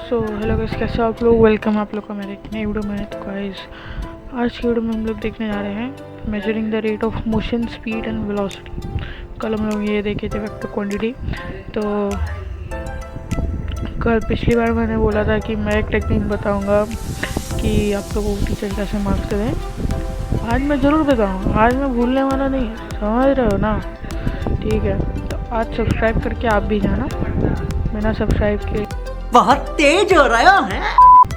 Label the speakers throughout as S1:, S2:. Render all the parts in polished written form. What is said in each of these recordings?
S1: So hello guys, कैसे हो आप लोग। वेलकम आप लोग का मेरे एक नई वीडियो में। तो गाइस आज की वीडियो में हम लोग देखने जा रहे हैं measuring the rate of motion, speed and velocity. कल हम लोग ये देखे थे वेक्टर क्वांटिटी। तो कल पिछली बार मैंने बोला था कि मैं एक टेक्निक बताऊंगा कि आप लोगों को टीचर कैसे मार्क्स दें। आज मैं ज़रूर बताऊंगा, आज मैं भूलने वाला नहीं, समझ रहे हो ना। ठीक है, तो आज सब्सक्राइब करके आप भी जाना, बिना सब्सक्राइब के
S2: बहुत तेज हो रहा है।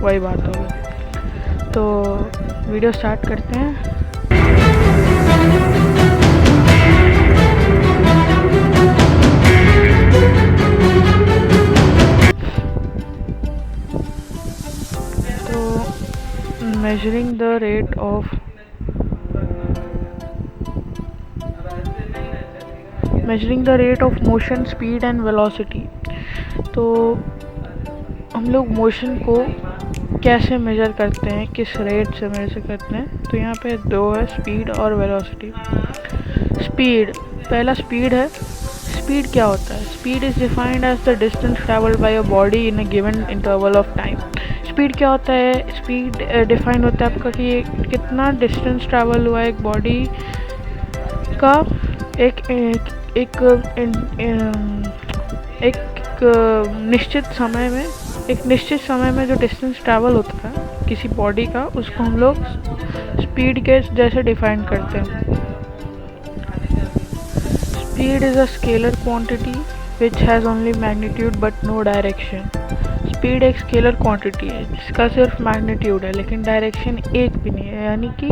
S1: वही बात होगी। तो वीडियो स्टार्ट करते हैं। तो measuring the rate of motion, speed and velocity। तो हम लोग मोशन को कैसे मेजर करते हैं, किस रेट से मेजर करते हैं। तो यहाँ पे दो है, स्पीड और वेलोसिटी। स्पीड, पहला स्पीड है। स्पीड क्या होता है? Speed is defined as the distance travelled by a body in a given interval of time. Speed क्या होता है? स्पीड डिफाइन होता है आपका कि कितना डिस्टेंस ट्रैवल हुआ एक बॉडी का एक निश्चित समय में। एक निश्चित समय में जो डिस्टेंस ट्रैवल होता है किसी बॉडी का, उसको हम लोग स्पीड के जैसे डिफाइन करते हैं। Speed is a scalar quantity which has only magnitude but no direction. Speed एक स्केलर क्वांटिटी है जिसका सिर्फ मैग्नीट्यूड है लेकिन डायरेक्शन एक भी नहीं है। यानी कि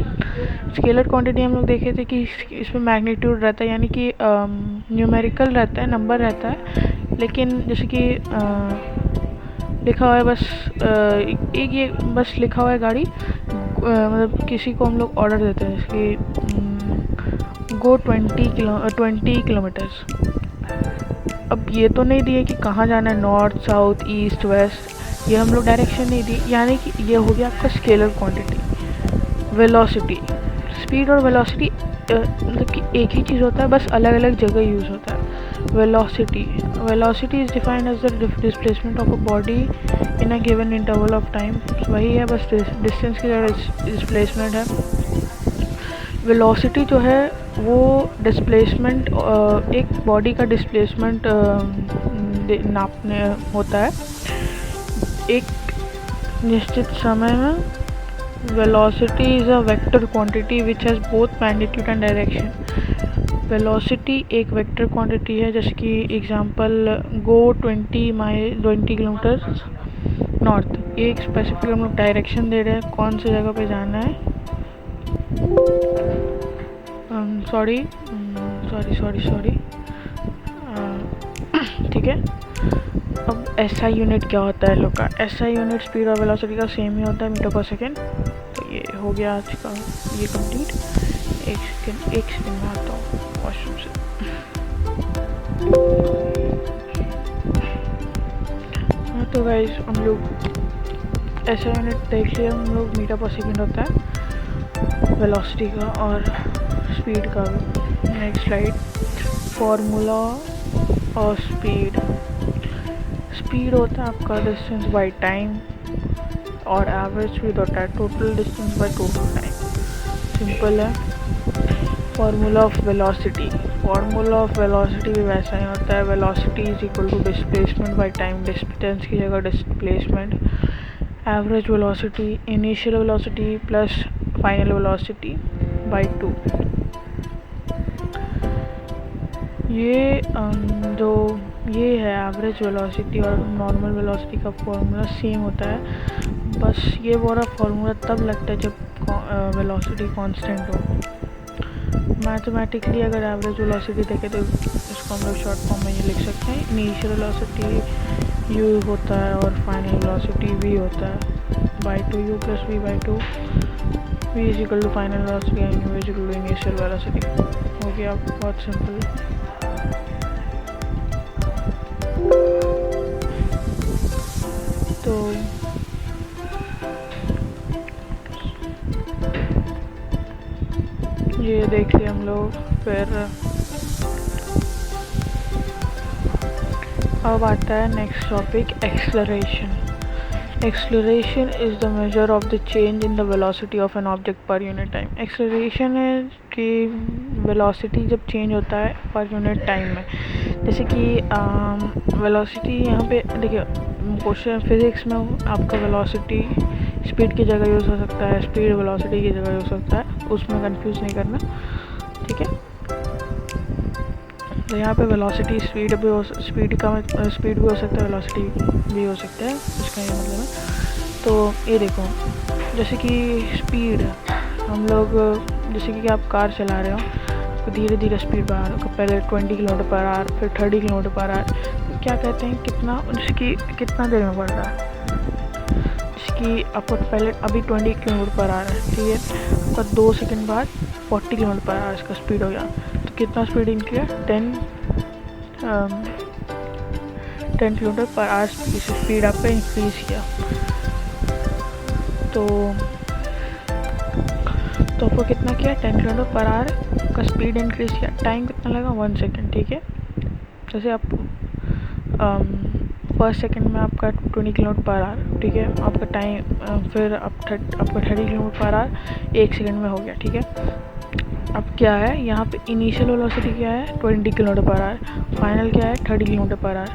S1: स्केलर क्वांटिटी हम लोग देखे थे कि इसमें मैग्नीट्यूड रहता है, यानी कि न्यूमेरिकल रहता है, नंबर रहता है। लेकिन जैसे कि लिखा हुआ है बस एक ये बस लिखा हुआ है गाड़ी, मतलब किसी को हम लोग ऑर्डर देते हैं कि गो 20 किलोमीटर्स। अब ये तो नहीं दिए कि कहाँ जाना है, नॉर्थ साउथ ईस्ट वेस्ट, ये हम लोग डायरेक्शन नहीं दी। यानी कि ये हो गया आपका स्केलर क्वांटिटी। वेलोसिटी, स्पीड और वेलोसिटी मतलब कि एक ही चीज़ होता है, बस अलग अलग जगह यूज़ होता है। Velocity is defined as the displacement of a body in a given interval of time. वही है, बस डिस्टेंस की जगह डिस्प्लेसमेंट है। वेलोसिटी जो है वो डिस्प्लेसमेंट, एक बॉडी का डिस्प्लेसमेंट नापने होता है एक निश्चित समय में। Velocity is a vector quantity which has both magnitude and direction. Velocity एक वेक्टर क्वांटिटी है, जैसे कि एग्जांपल गो 20 किलोमीटर नॉर्थ। ये एक स्पेसिफिक हम लोग डायरेक्शन दे रहे हैं, कौन सी जगह पे जाना है। सॉरी ठीक है। अब SI यूनिट क्या होता है लोग का? SI यूनिट स्पीड और वेलोसिटी का सेम ही होता है, मीटर पर सेकेंड। तो ये हो गया आज का ये कंप्लीट। एक सेकेंड में आता हूँ वॉशरूम से। तो गाइस हम लोग SI यूनिट देख लिया हम लोग, मीटर पर सेकेंड होता है वेलोसिटी का और स्पीड का भी। नेक्स्ट स्लाइड, फॉर्मूला और स्पीड होता है आपका डिस्टेंस बाय टाइम और एवरेज स्पीड होता है total distance by total time. Simple है। फॉर्मूला ऑफ वेलोसिटी भी वैसा ही होता है। Velocity is equal to displacement by time, distance की जगह displacement. Average velocity initial velocity plus final velocity by 2। ये जो ये है एवरेज वेलोसिटी और नॉर्मल वेलोसिटी का फॉर्मूला सेम होता है, बस ये वाला फॉर्मूला तब लगता है जब वेलोसिटी कांस्टेंट हो। मैथमेटिकली अगर एवरेज वेलोसिटी देखें तो इसको हम लोग शॉर्ट फॉर्म में ये लिख सकते हैं, इनिशियल वेलोसिटी u होता है और फाइनल वेलोसिटी v होता है by 2, u plus v by 2। v is equal to final velocity and u is equal to initial velocity. हो गया बहुत सिंपल। तो ये देख लिया हम लोग। फिर अब आता है next topic, acceleration. Acceleration is the measure of the change in the velocity of an object per unit time. Acceleration है कि velocity जब change होता है per unit time में, जैसे कि velocity यहाँ पे देखिए क्वेश्चन फिजिक्स में आपका velocity स्पीड की जगह यूज़ हो सकता है, स्पीड velocity की जगह यूज़ हो सकता है, उसमें कंफ्यूज नहीं करना, ठीक है। तो यहाँ पे वेलोसिटी स्पीड भी हो, स्पीड भी हो सकता है, वेलोसिटी भी हो सकता है, इसका ये मतलब है। तो ये देखो जैसे कि स्पीड हम लोग, जैसे कि आप कार चला रहे हो तो धीरे धीरे स्पीड बढ़ा रहे हो, पहले 20 किलोमीटर पर आवर, फिर 30 किलोमीटर पर आवर, तो क्या कहते हैं कितना, जैसे कि कितना देर में बढ़ रहा है, जैसे कि आपको पहले अभी 20 किलोमीटर पर आवर है, ठीक है, आपका 2 सेकंड बाद 40 किलोमीटर पर आवर इसका स्पीड हो गया, तो कितना speed increase, 10 kilometre per hour speed आपका इंक्रीज किया। तो आपको कितना किया, 10 किलोमीटर पर आवर का स्पीड इंक्रीज किया, टाइम कितना लगा, 1 सेकेंड, ठीक है। जैसे आप फर्स्ट सेकेंड में आपका 20 किलोमीटर पर आवर, ठीक है, आपका टाइम फिर आपका 30 किलोमीटर पर आवर 1 सेकेंड में हो गया, ठीक है। अब क्या है यहाँ पे इनिशियल वेलोसिटी क्या है, 20 किलोमीटर पर आवर, फाइनल क्या है 30 किलोमीटर पर आवर,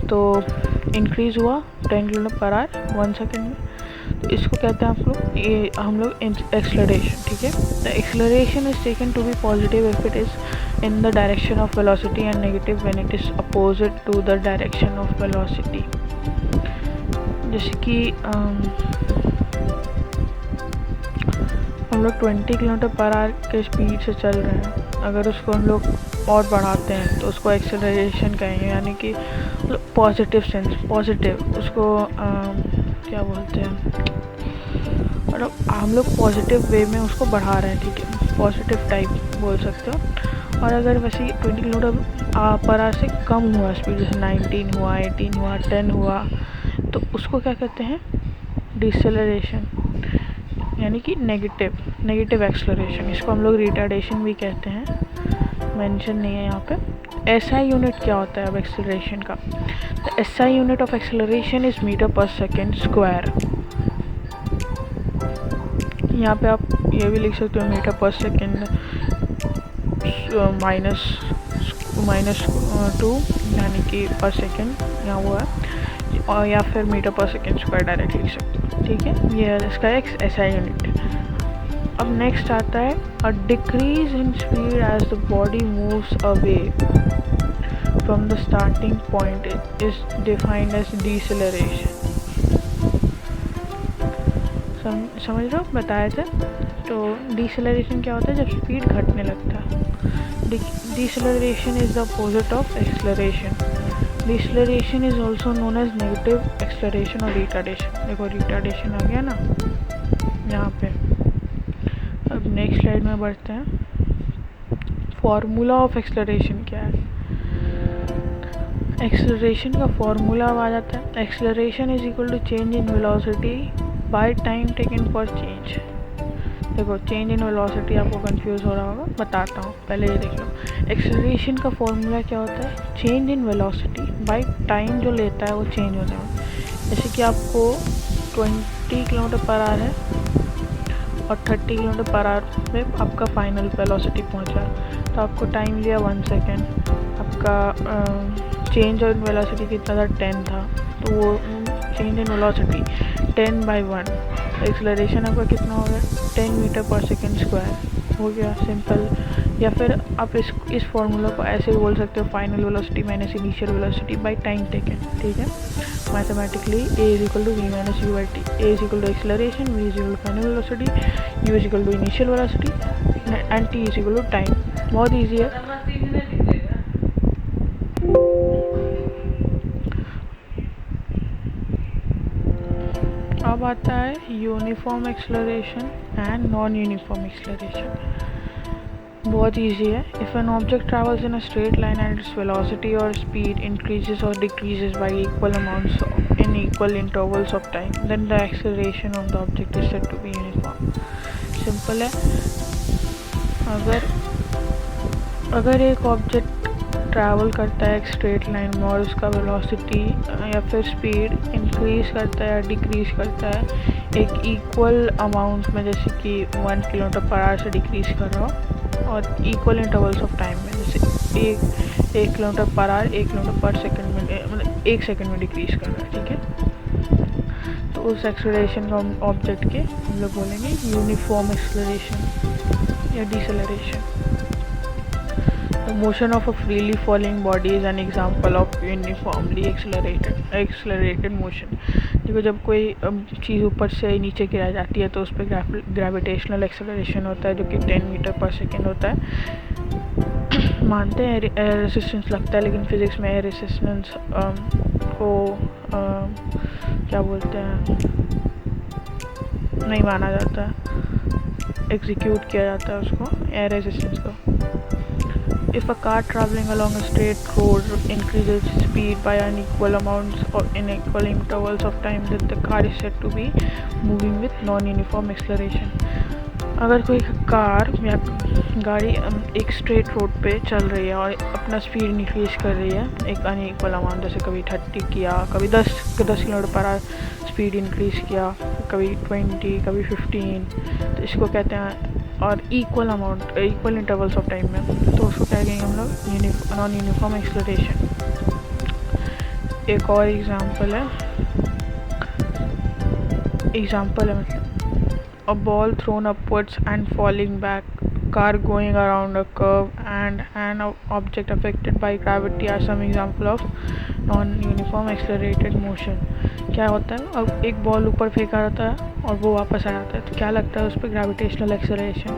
S1: तो इंक्रीज़ हुआ 10 किलोमीटर पर आवर 1 सेकेंड में, तो इसको कहते हैं हम लोग एक्सेलरेशन, ठीक है। The acceleration is taken to be positive if it is in the direction of velocity and negative when it is opposite to the direction of velocity. जैसे कि हम लोग 20 किलोमीटर पर आवर के स्पीड से चल रहे हैं, अगर उसको हम लोग और बढ़ाते हैं तो उसको एक्सेलरेशन कहेंगे, यानी कि पॉजिटिव सेंस, पॉजिटिव उसको क्या बोलते हैं, मतलब हम लोग पॉजिटिव वे में उसको बढ़ा रहे हैं, ठीक है, पॉजिटिव टाइप बोल सकते हो। और अगर वैसे 20 किलोमीटर पर आवर से कम हुआ स्पीड, जैसे 19 हुआ, 18 हुआ, 10 हुआ, तो उसको क्या कहते हैं, डिसेलरेशन, यानी कि नेगेटिव एक्सेलरेशन, इसको हम लोग रिटार्डेशन भी कहते हैं, मेंशन नहीं है यहाँ पे। SI यूनिट क्या होता है अब एक्सेलरेशन का, the SI unit of acceleration is metre per second square. यहाँ पे आप ये भी लिख सकते हो मीटर पर सेकेंड माइनस 2, यानी कि पर सेकेंड यहाँ हुआ है, और या फिर metre per second square direct लिख सकते हो, ठीक है। ये है इसका एक SI यूनिट। अब नेक्स्ट आता है a decrease in speed as the body moves away from the starting point is defined as deceleration. समझ रहे हो, बताया था। तो डिसेलरेशन क्या होता है, जब स्पीड घटने लगता है। Deceleration is the opposite of acceleration. Deceleration is also known as negative acceleration और रिटार्डेशन। देखो रिटार्डेशन आ गया ना यहाँ पे। अब नेक्स्ट स्लाइड में बढ़ते हैं। फॉर्मूला ऑफ एक्सेलरेशन क्या है, एक्सेलरेशन का फॉर्मूला आ जाता है, acceleration is equal to change in velocity by time taken for change. देखो चेंज इन वेलोसिटी आपको कंफ्यूज हो रहा होगा, बताता हूँ, पहले ये देख लो। एक्सेलरेशन का फॉर्मूला क्या होता है, change in velocity by time जो लेता है वो चेंज होने में। जैसे कि आपको 20 किलोमीटर पर आवर है और 30 किलोमीटर पर आवर में आपका फाइनल वेलोसिटी पहुंचा, तो आपको टाइम लिया 1 सेकेंड। आपका चेंज इन वेलोसिटी कितना था, 10 था, तो वो चेंज इन वेलोसिटी 10/1, एक्सेलरेशन आपका कितना हो गया, 10 मीटर पर सेकेंड स्क्वायर हो गया, सिंपल। या फिर आप इस फॉर्मूला को ऐसे भी बोल सकते हो, final velocity minus initial velocity by time taken, ठीक है। Mathematically A is equal to V minus U by T. A is equal to acceleration, V is equal to final velocity, U is equal to initial velocity and T is equal to time. बहुत easy है। अब आता है uniform acceleration and non uniform acceleration. बहुत easy है। If an object travels in a straight line and its velocity और speed increases और decreases by equal amounts in equal intervals of time, then the acceleration of the object is said to be uniform. Simple है। अगर एक object travel करता है एक straight line में और उसका वेलोसिटी या फिर स्पीड इंक्रीज़ करता है या डिक्रीज़ करता है एक इक्वल अमाउंट में, जैसे कि 1 किलोमीटर पर आवर से डिक्रीज़ कर रहा हो और इक्वल इंटरवल्स ऑफ टाइम में, जैसे एक किलोमीटर पर आवर 1 किलोमीटर पर सेकंड में, मतलब 1 सेकंड में डिक्रीज़ कर रहा है, ठीक है। तो उस एक्सेलरेशन का ऑब्जेक्ट के हम लोग बोलेंगे यूनिफॉर्म एक्सेलरेशन या deceleration. The motion of a freely falling body is an example of uniformly accelerated motion। देखो जब कोई चीज़ ऊपर से नीचे गिरा जाती है तो उस पर ग्रेविटेशनल एक्सेलरेशन होता है जो कि 10 मीटर पर सेकेंड होता है। मानते हैं एयर रेसिस्टेंस लगता है, लेकिन फिज़िक्स में एयर रेसिस्टेंस को क्या बोलते हैं, नहीं माना जाता, एग्जीक्यूट किया जाता है उसको, एयर रेसिस्टेंस को। If a car traveling along a straight road increases speed by unequal amounts or in equal intervals of time, then the car is said to be moving with non-uniform acceleration। अगर कोई car या गाड़ी एक straight road पे चल रही है और अपना स्पीड इंक्रीज कर रही है एक अनइक्वल अमाउंट, जैसे कभी 30 किया, कभी 10 kilometre per hour speed increase किया, कभी 20, कभी 15, तो इसको कहते हैं, और equal amount equal intervals of time में, तो उसको क्या कहेंगे हम लोग नॉन यूनिफॉर्म एक्सेलरेशन। एक और एग्जांपल है मतलब a ball thrown upwards and falling back, car going around a curve and an object affected by gravity are some example of non-uniform accelerated motion। क्या होता है, अब एक बॉल ऊपर फेंका जाता है और वो वापस आ जाता है, तो क्या लगता है उस पर ग्रेविटेशनल एक्सेलरेशन,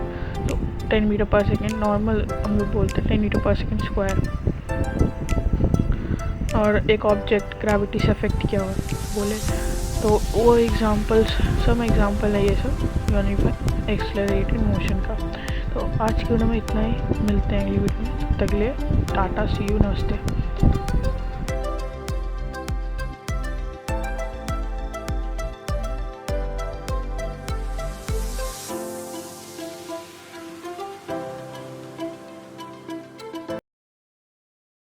S1: तो 10 मीटर पर सेकेंड, नॉर्मल हम लोग बोलते हैं 10 मीटर पर सेकेंड स्क्वायर। और एक ऑब्जेक्ट ग्रेविटी से अफेक्ट किया हुआ बोले, तो वो एग्जांपल्स, सब एग्जांपल है ये सब यूनिफॉर्म एक्सेलरेटेड मोशन का। तो आज की वीडियो में इतना ही, मिलते हैं अगली वीडियो में, तब तक के लिए टाटा, सी यू, नमस्ते।